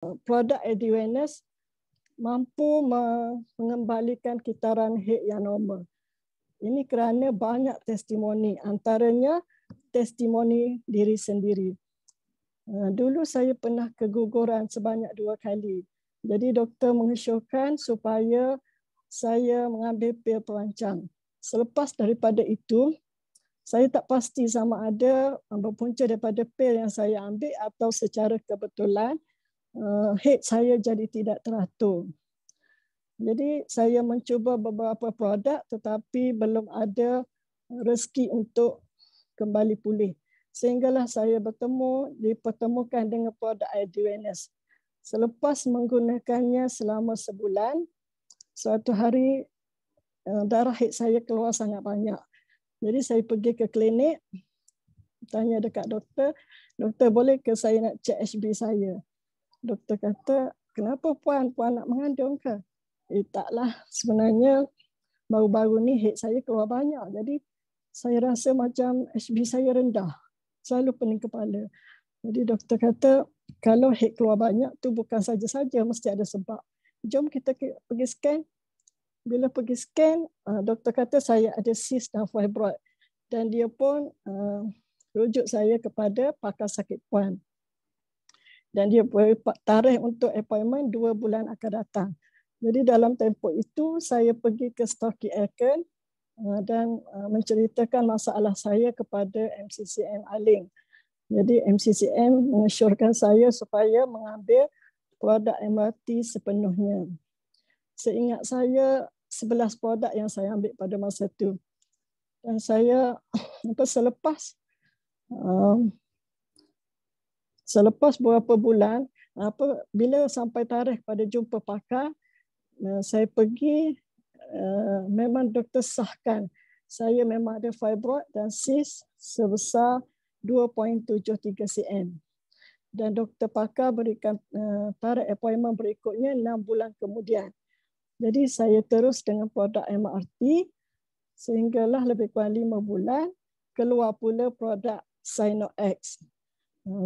produk awareness mampu mengembalikan kitaran head yang normal. Ini kerana banyak testimoni, antaranya testimoni diri sendiri. Dulu saya pernah keguguran sebanyak 2 kali. Jadi doktor mengesyorkan supaya saya mengambil pil perancang. Selepas daripada itu, saya tak pasti sama ada berpunca daripada pil yang saya ambil atau secara kebetulan head saya jadi tidak teratur. Jadi saya mencuba beberapa produk tetapi belum ada rezeki untuk kembali pulih. Sehinggalah saya dipertemukan dengan produk awareness. Selepas menggunakannya selama sebulan, suatu hari darah head saya keluar sangat banyak. Jadi saya pergi ke klinik, tanya dekat doktor, doktor boleh ke saya nak cek HB saya? Doktor kata, kenapa puan nak mengandung ke? Taklah, sebenarnya baru-baru ni head saya keluar banyak. Jadi saya rasa macam HB saya rendah. Selalu pening kepala. Jadi doktor kata, kalau head keluar banyak tu bukan saja-saja, mesti ada sebab. Jom kita pergi scan. Bila pergi scan, doktor kata saya ada cyst dan fibroid. Dan dia pun rujuk saya kepada pakar sakit puan. Dan dia beri tarikh untuk appointment 2 bulan akan datang. Jadi dalam tempoh itu, saya pergi ke Stocky Aitken dan menceritakan masalah saya kepada MCCM Aling. Jadi MCCM mengesyorkan saya supaya mengambil produk MRT sepenuhnya. Seingat saya, 11 produk yang saya ambil pada masa itu. Dan saya selepas beberapa bulan, bila sampai tarikh pada jumpa pakar, saya pergi, memang doktor sahkan saya memang ada fibroid dan cyst sebesar 2.73 cm. Dan doktor pakar berikan tarikh appointment berikutnya 6 bulan kemudian. Jadi saya terus dengan produk MRT sehinggalah lebih kurang 5 bulan keluar pula produk Sinoact.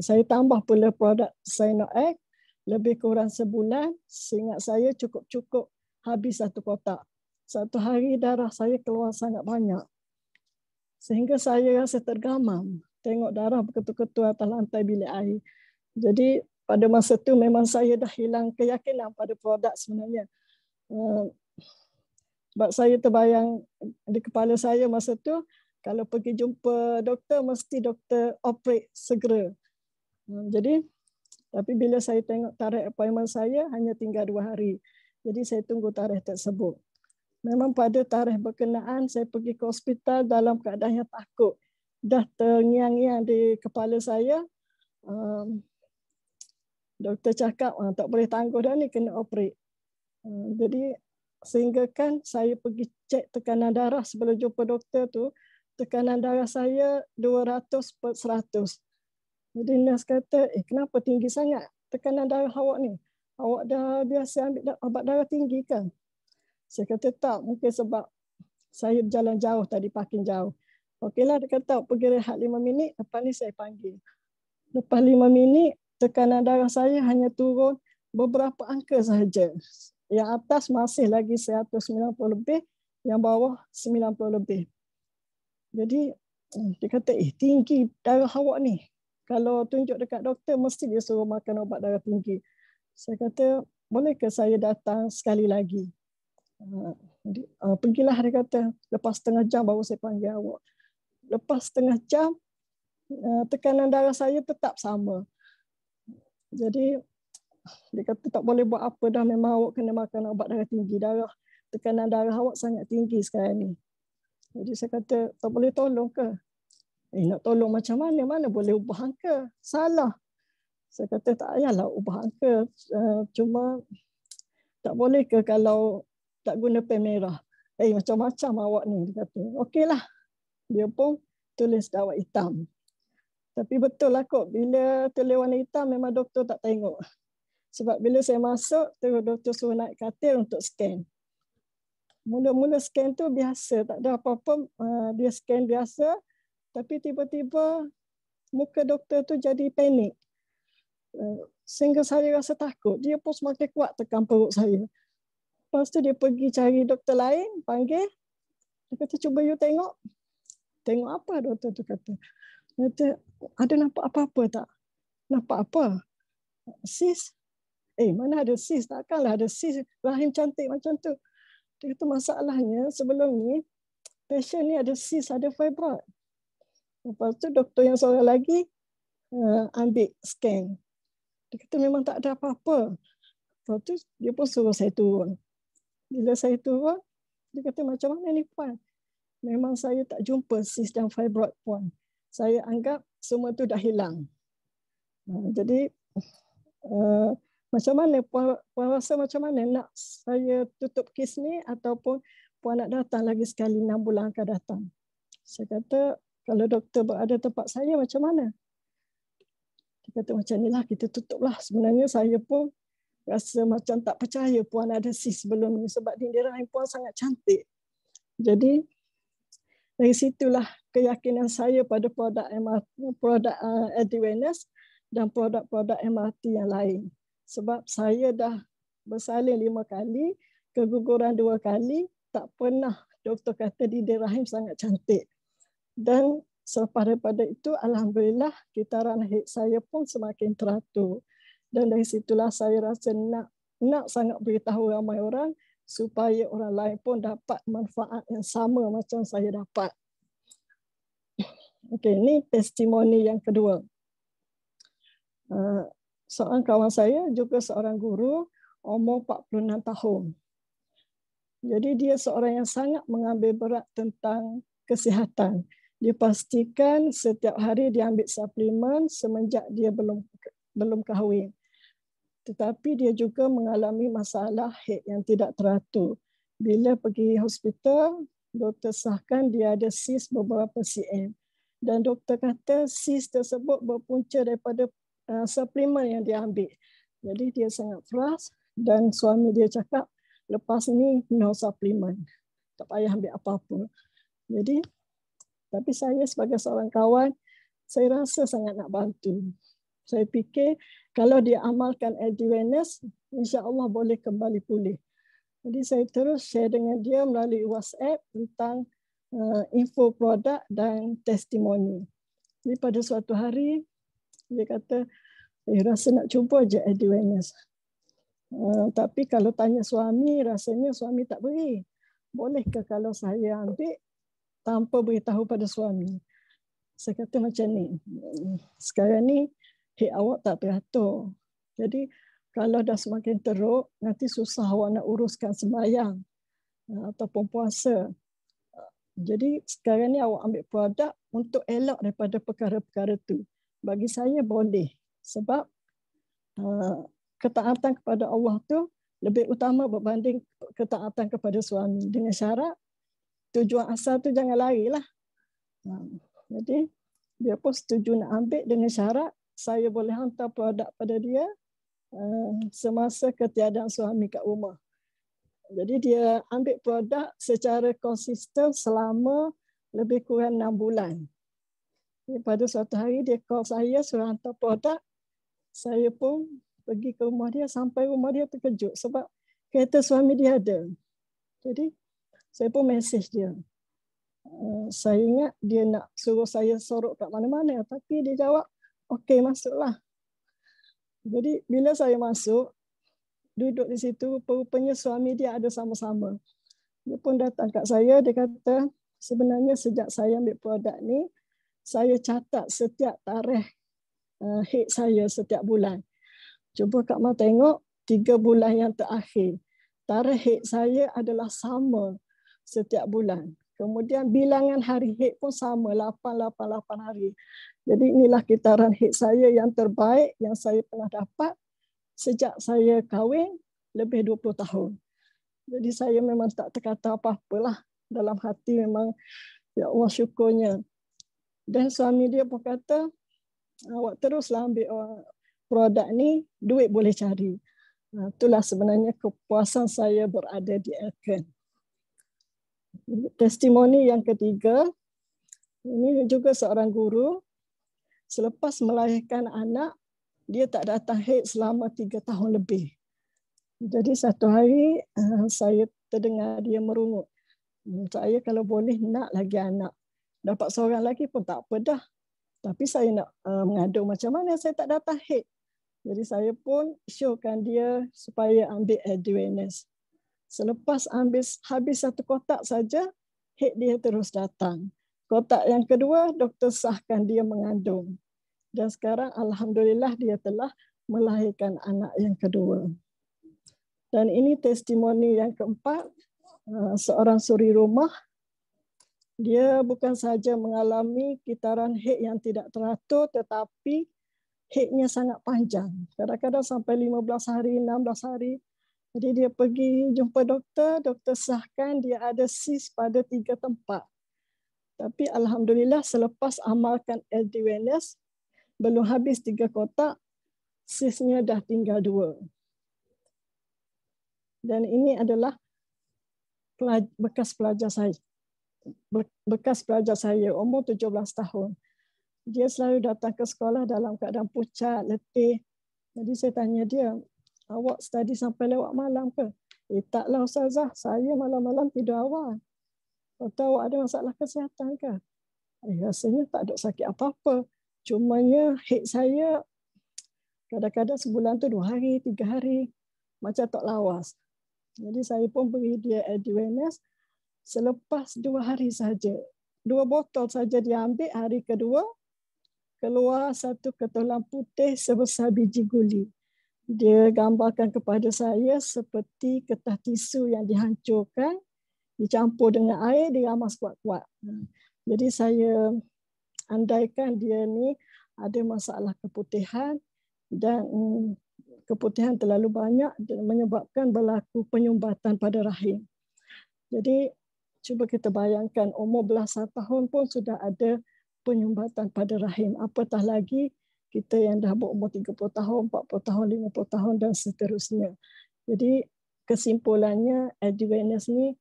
Saya tambah pula produk Sinoact lebih kurang sebulan, seingat saya cukup habis 1 kotak. Satu hari darah saya keluar sangat banyak. Sehingga saya rasa tergamam. Tengok darah berketul-ketul atas lantai bilik air. Jadi pada masa itu memang saya dah hilang keyakinan pada produk sebenarnya. Sebab saya terbayang di kepala saya masa itu, kalau pergi jumpa doktor, mesti doktor operate segera. Jadi tapi bila saya tengok tarikh appointment saya hanya tinggal 2 hari. Jadi saya tunggu tarikh tersebut. Memang pada tarikh berkenaan saya pergi ke hospital dalam keadaan yang takut. Dah terngiang-ngiang di kepala saya. Doktor cakap tak boleh tangguh dah ni, kena operate. Jadi sehingga kan saya pergi cek tekanan darah sebelum jumpa doktor tu, tekanan darah saya 200/100. Jadi nurse kata, kenapa tinggi sangat tekanan darah awak ni? Awak dah biasa ambil ubat darah tinggi kan? Saya kata tak, mungkin sebab saya berjalan jauh tadi, parking jauh. Okeylah, dia kata pergi rehat 5 minit, lepas ni saya panggil. Lepas 5 minit, tekanan darah saya hanya turun beberapa angka sahaja. Yang atas masih lagi 190 lebih, yang bawah 90 lebih. Jadi dia kata, tinggi darah awak ni. Kalau tunjuk dekat doktor, mesti dia suruh makan ubat darah tinggi. Saya kata, bolehkah saya datang sekali lagi? Pergilah, dia kata. Lepas setengah jam baru saya panggil awak. Lepas setengah jam, tekanan darah saya tetap sama. Jadi, dia kata tak boleh buat apa dah. Memang awak kena makan ubat darah tinggi. Tekanan darah awak sangat tinggi sekarang ni. Jadi saya kata, tak boleh tolong ke? Nak tolong macam mana? Mana boleh ubah angka? Salah. Saya kata tak payahlah ubah angka. Cuma tak boleh ke kalau tak guna pen merah? Macam-macam awak ni. Dia kata, okeylah. Dia pun tulis dawat hitam. Tapi betul lah kot, bila tulis warna hitam memang doktor tak tengok. Sebab bila saya masuk, terus doktor suruh naik katil untuk scan. Mula-mula scan tu biasa, tak ada apa-apa. Dia scan biasa. Tapi tiba-tiba muka doktor tu jadi panik. Sehingga saya rasa takut. Dia pun semakin kuat tekan perut saya. Lepas tu dia pergi cari doktor lain, panggil. Dia kata, cuba you tengok. Tengok apa doktor tu kata. Dia kata, ada nampak apa-apa tak? Nampak apa? Sis. Mana ada sis? Takkanlah ada sis rahim cantik macam tu. Dia kata, masalahnya sebelum ni, pasien ni ada sis, ada fibroid. Lepas tu doktor yang seorang lagi ambil scan. Dia kata memang tak ada apa-apa. Lepas tu dia pun suruh saya turun. Bila saya turun, dia kata macam mana ni Puan? Memang saya tak jumpa sis dan fibroid Puan. Saya anggap semua tu dah hilang. Jadi macam mana Puan rasa macam mana nak saya tutup kes ni ataupun Puan nak datang lagi sekali 6 bulan akan datang? Saya kata kalau doktor berada tempat saya macam mana? Dia kata macam inilah kita tutuplah. Sebenarnya saya pun rasa macam tak percaya Puan ada sis sebelum ni sebab dinding rahim Puan sangat cantik. Jadi dari situlah keyakinan saya pada produk Advance dan produk-produk MRT yang lain. Sebab saya dah bersalin 5 kali, keguguran 2 kali, tak pernah doktor kata dinding rahim sangat cantik. Dan selepas daripada itu, alhamdulillah kitaran haid saya pun semakin teratur. Dan dari situlah saya rasa nak sangat beritahu ramai orang supaya orang lain pun dapat manfaat yang sama macam saya dapat. Okey, ini testimoni yang kedua. Seorang kawan saya juga seorang guru, umur 46 tahun. Jadi dia seorang yang sangat mengambil berat tentang kesihatan. Dia pastikan setiap hari dia ambil suplemen semenjak dia belum kahwin. Tetapi dia juga mengalami masalah haid yang tidak teratur. Bila pergi hospital, doktor sahkan dia ada sis beberapa cm. Dan doktor kata sis tersebut berpunca daripada suplemen yang dia ambil. Jadi dia sangat frust dan suami dia cakap, lepas ni no suplemen. Tak payah ambil apa-apa. Jadi, tapi saya sebagai seorang kawan, saya rasa sangat nak bantu. Saya fikir kalau dia amalkan Advance, insya-Allah boleh kembali pulih. Jadi saya terus share dengan dia melalui WhatsApp tentang info produk dan testimoni. Jadi pada suatu hari dia kata, rasa nak cuba je Advance. Tapi kalau tanya suami, rasanya suami tak beri. Bolehkah kalau saya ambil tanpa beritahu pada suami? Saya kata macam ni, sekarang ni haid awak tak teratur. Jadi kalau dah semakin teruk, nanti susah awak nak uruskan sembahyang ataupun puasa. Jadi sekarang ni awak ambil produk untuk elak daripada perkara-perkara tu. Bagi saya boleh. Sebab ketaatan kepada Allah tu lebih utama berbanding ketaatan kepada suami. Dengan syarat tujuan asal tu jangan larilah. Jadi dia pun setuju nak ambil dengan syarat saya boleh hantar produk pada dia semasa ketiadaan suami kat rumah. Jadi dia ambil produk secara konsisten selama lebih kurang 6 bulan. Jadi pada suatu hari dia call saya suruh hantar produk. Saya pun pergi ke rumah dia, sampai rumah dia terkejut sebab kereta suami dia ada. Jadi saya pun mesej dia. Saya ingat dia nak suruh saya sorok kat mana-mana, tapi dia jawab, okey masuklah. Jadi bila saya masuk, duduk di situ, rupanya suami dia ada sama-sama. Dia pun datang kat saya, dia kata, sebenarnya sejak saya ambil produk ni, saya catat setiap tarikh haid saya setiap bulan. Cuba Kak Mau tengok 3 bulan yang terakhir. Tarikh haid saya adalah sama setiap bulan. Kemudian bilangan hari haid pun sama, 888 hari. Jadi inilah kitaran haid saya yang terbaik yang saya pernah dapat sejak saya kahwin lebih 20 tahun. Jadi saya memang tak terkata apa-apalah. Dalam hati memang ya Allah syukurnya. Dan suami dia pun kata, awak teruslah ambil produk ni, duit boleh cari. Itulah sebenarnya kepuasan saya berada di Elken. Testimoni yang ketiga, ini juga seorang guru, selepas melahirkan anak, dia tak datang haid selama 3 tahun lebih. Jadi satu hari saya terdengar dia merungut. Saya kalau boleh nak lagi anak. Dapat seorang lagi pun tak apa dah. Tapi saya nak mengandung macam mana, saya tak datang haid. Jadi saya pun showkan dia supaya ambil Edwinase. Selepas habis 1 kotak saja, haid dia terus datang. Kotak yang kedua, doktor sahkan dia mengandung. Dan sekarang alhamdulillah dia telah melahirkan anak yang kedua. Dan ini testimoni yang keempat, seorang suri rumah. Dia bukan sahaja mengalami kitaran haid yang tidak teratur, tetapi haidnya sangat panjang. Kadang-kadang sampai 15 hari, 16 hari. Jadi dia pergi jumpa doktor, doktor sahkan dia ada sis pada 3 tempat. Tapi alhamdulillah selepas amalkan Edwinase, belum habis 3 kotak, sisnya dah tinggal 2. Dan ini adalah bekas pelajar saya. Bekas pelajar saya, umur 17 tahun. Dia selalu datang ke sekolah dalam keadaan pucat, letih. Jadi saya tanya dia, awak study sampai lewat malam ke? Taklah Ustazah, saya malam-malam tidur awal. Kata awak ada masalah kesihatan ke? Rasanya tak ada sakit apa-apa. Cumanya haid saya kadang-kadang sebulan tu 2 hari, 3 hari. Macam tak lawas. Jadi saya pun beri dia Edwinase. Selepas 2 hari saja, 2 botol saja dia ambil, hari kedua, keluar satu ketulan putih sebesar biji guli. Dia gambarkan kepada saya seperti kertas tisu yang dihancurkan, dicampur dengan air, diramas kuat-kuat. Jadi saya andaikan dia ni ada masalah keputihan dan keputihan terlalu banyak dan menyebabkan berlaku penyumbatan pada rahim. Jadi cuba kita bayangkan umur belasan tahun pun sudah ada penyumbatan pada rahim. Apatah lagi kita yang dah berumur 30 tahun, 40 tahun, 50 tahun dan seterusnya. Jadi kesimpulannya Edwinase ni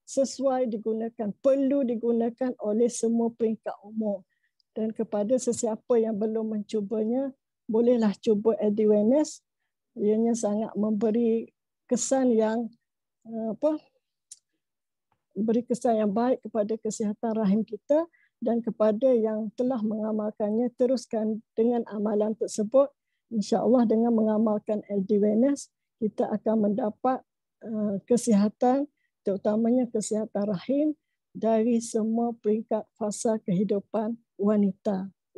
sesuai digunakan, perlu digunakan oleh semua peringkat umur. Dan kepada sesiapa yang belum mencubanya, bolehlah cuba Edwinase. Ianya sangat memberi kesan yang beri kesan yang baik kepada kesihatan rahim kita, dan kepada yang telah mengamalkannya, teruskan dengan amalan tersebut. InsyaAllah dengan mengamalkan Edwinase, kita akan mendapat kesihatan, terutamanya kesihatan rahim dari semua peringkat fasa kehidupan wanita.